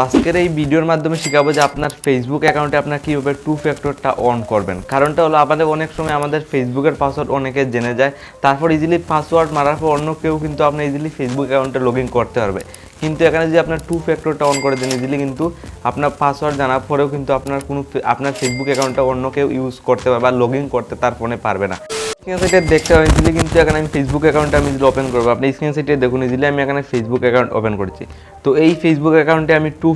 আজকের এই ভিডিওর মাধ্যমে শেখাবো যে আপনার ফেসবুক অ্যাকাউন্টে আপনার কীভাবে টু ফ্যাক্টরটা অন করবেন। কারণটা হলো আমাদের অনেক সময় আমাদের ফেসবুকের পাসওয়ার্ড অনেকে জেনে যায়, তারপর ইজিলি পাসওয়ার্ড মারার পর অন্য কেউ কিন্তু আপনার ইজিলি ফেসবুক অ্যাকাউন্টে লগ ইন করতে পারবে। কিন্তু এখানে যদি আপনার টু ফ্যাক্টরটা অন করে দেন ইজিলি কিন্তু আপনার পাসওয়ার্ড জানার পরেও কিন্তু আপনার ফেসবুক অ্যাকাউন্টটা অন্য কেউ ইউজ করতে পারবে বা লগ ইন করতে তার ফোনে পারবে না। স্ক্রিন দেখতে পাবেন ইজিলি কিন্তু এখানে আমি ফেসবুক অ্যাকাউন্টটা আমি ওপেন করবো। আপনি স্ক্রিন সাইটে দেখুন ইজিলি আমি এখানে ফেসবুক অ্যাকাউন্ট ওপেন করছি। তো এই ফেসবুক অ্যাকাউন্টে আমি টু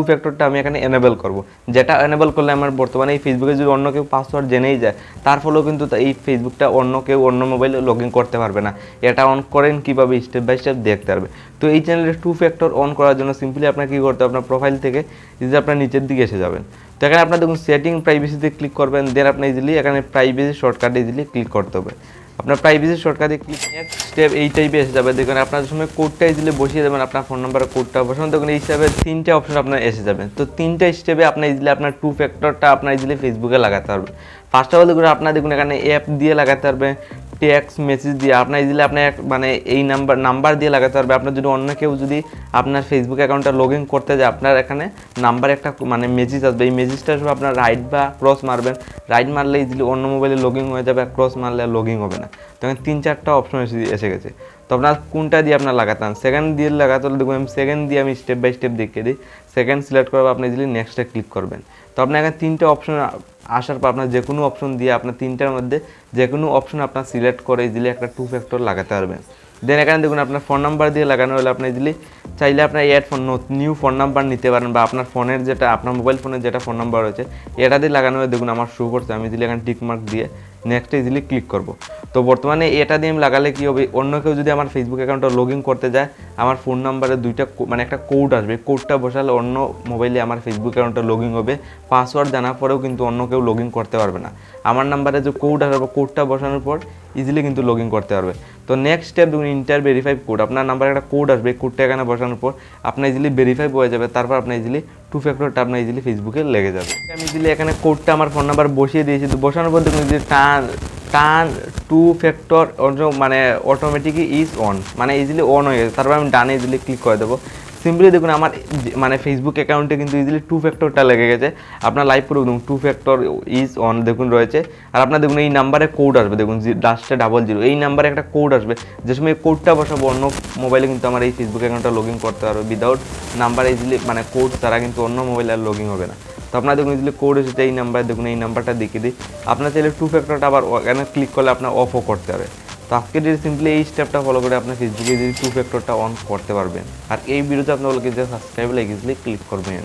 ফ্যাক্টরটা আমি এখানে এনেবল করব। যেটা এনেবল করলে আমার বর্তমানে এই ফেসবুকে যদি অন্য কেউ পাসওয়ার্ড জেনেই যায় তার ফলেও কিন্তু এই ফেসবুকটা অন্য কেউ অন্য মোবাইলে লগ ইন করতে পারবে না। এটা অন করেন কীভাবে স্টেপ বাই স্টেপ দেখতে পারবে। তো এই চ্যানেলে টু ফ্যাক্টর অন করার জন্য সিম্পলি আপনার কী করতে হবে, আপনার প্রোফাইল থেকে যদি আপনার নিচের দিকে এসে যাবেন। তো এখানে আপনার দেখুন সেটিং প্রাইভেসিতে ক্লিক করবেন, দেন আপনি ইজিলি এখানে প্রাইভেসি শর্টকাটে ইজিলি ক্লিক করতে হবে। আপনার প্রাইভেসি শর্টকাটে ক্লিক নেক্সট স্টেপ এই টাইপে এসে যাবে। দেখুন আপনার সময় কোডটা ইজিলি বসিয়ে দেবেন, আপনার ফোন নাম্বারের কোডটা বসানো। দেখুন এই হিসাবে তিনটে অপশন আপনার এসে যাবে। তো তিনটে স্টেপে আপনার ইজিলি আপনার টু ফ্যাক্টরটা আপনার ইজিলি ফেসবুকে লাগাতে পারবেন। ফার্স্ট অফ অল দেখুন আপনার দেখুন এখানে অ্যাপ দিয়ে লাগাতে পারবেন, টেক্সট মেসেজ দিয়ে আপনার ইজিলি আপনার এই নাম্বার দিয়ে লাগাতে পারবে। আপনার যদি অন্য কেউ যদি আপনার ফেসবুক অ্যাকাউন্টটা লগ ইন করতে যায় আপনার এখানে নাম্বার একটা মেসেজ আসবে। এই মেসেজটা সব আপনার রাইট বা ক্রস মারবেন, রাইট মারলে ইজিলি অন্য মোবাইলে লগ ইন হয়ে যাবে, আর ক্রস মারলে লগ ইন হবে না। তখন 3-4টা অপশন এসে গেছে। তো আপনার কোনটা দিয়ে আপনার লাগাতাম, সেকেন্ড দিয়ে লাগাতে হলে দেখুন আমি সেকেন্ড দিয়ে আমি স্টেপ বাই স্টেপ দেখিয়ে দিই। সেকেন্ড সিলেক্ট করবো, আপনি ইজিলি নেক্সটে ক্লিক করবেন। তো আপনার এখানে 3টে অপশন আসার পর আপনার যে কোনো অপশন দিয়ে আপনার 3টার মধ্যে যে কোনো অপশন আপনার সিলেক্ট করে ইজিলি একটা টু ফ্যাক্টর লাগাতে পারবেন। দেন এখানে দেখুন আপনার ফোন নাম্বার দিয়ে লাগানো হলে আপনি ইজিলি চাইলে আপনার নিউ ফোন নাম্বার নিতে পারেন, বা আপনার ফোনের যেটা আপনার মোবাইল ফোনের যেটা ফোন নাম্বার রয়েছে এটা দিয়ে লাগানো হলে দেখুন আমার শো করছে। আমি ইজিলি এখানে টিকমার্ক দিয়ে নেক্সটে ইজিলি ক্লিক করব। তো বর্তমানে এটা দিয়ে আমি লাগালে কী হবে, অন্য কেউ যদি আমার ফেসবুক অ্যাকাউন্টটা লগ ইন করতে যায় আমার ফোন নাম্বারে একটা কোড আসবে। কোডটা বসালে অন্য মোবাইলে আমার ফেসবুক অ্যাকাউন্টটা লগ ইন হবে। পাসওয়ার্ড জানার পরেও কিন্তু অন্য কেউ লগ ইন করতে পারবে না। আমার নাম্বারে যে কোড আসবে কোডটা বসানোর পর ইজিলি কিন্তু লগ ইন করতে পারবে। তো নেক্সট স্টেপ দেখুন ইন্টার ভেরিফাই কোড। আপনার নাম্বারে একটা কোড আসবে, কোডটা এখানে বসানোর পর আপনার ইজিলি ভেরিফাই হয়ে যাবে। তারপর আপনার ইজিলি টু ফ্যাক্টরটা আপনার ইজিলি ফেসবুকে লেগে যাবে। আমি ইজিলি এখানে কোডটা আমার ফোন নাম্বার বসিয়ে দিয়েছি। তো বসানোর পর দেখুন যে turn to factor automatically is on, easily on হয়ে গেছে। তারপর আমি ডানে ইজিলি ক্লিক করে দেবো। সিম্পলি দেখুন আমার ফেসবুক অ্যাকাউন্টে কিন্তু ইজিলি টু ফ্যাক্টরটা লেগে গেছে। আপনার লাইভ করে দেখুন টু ফ্যাক্টর ইজ অন দেখুন রয়েছে। আর আপনার দেখুন এই নাম্বারে কোড আসবে, দেখুন লাস্টে 00 এই নাম্বারে একটা কোড আসবে। যে সময় কোডটা বসাবো অন্য মোবাইলে কিন্তু আমার এই ফেসবুক অ্যাকাউন্টটা লগ ইন করতে পারবে। উইদাউট নাম্বার ইজিলি কোড ছাড়া কিন্তু অন্য মোবাইলে আর লগ ইন হবে না। তো আপনার দেখুন ইজিলি কোড এসেছে এই নাম্বারে, দেখুন এই নাম্বারটা দেখিয়ে দিই। আপনার চাইলে টু ফ্যাক্টরটা আবার এখানে ক্লিক করলে আপনার অফও করতে হবে। তো আজকে সিম্পলি এই স্টেপটা ফলো করে আপনার ফেসবুকে যদি টু ফ্যাক্টরটা অন করতে পারবেন। আর এই ভিডিওতে আপনার সাবস্ক্রাইব লাইক ইজিলি ক্লিক করবেন।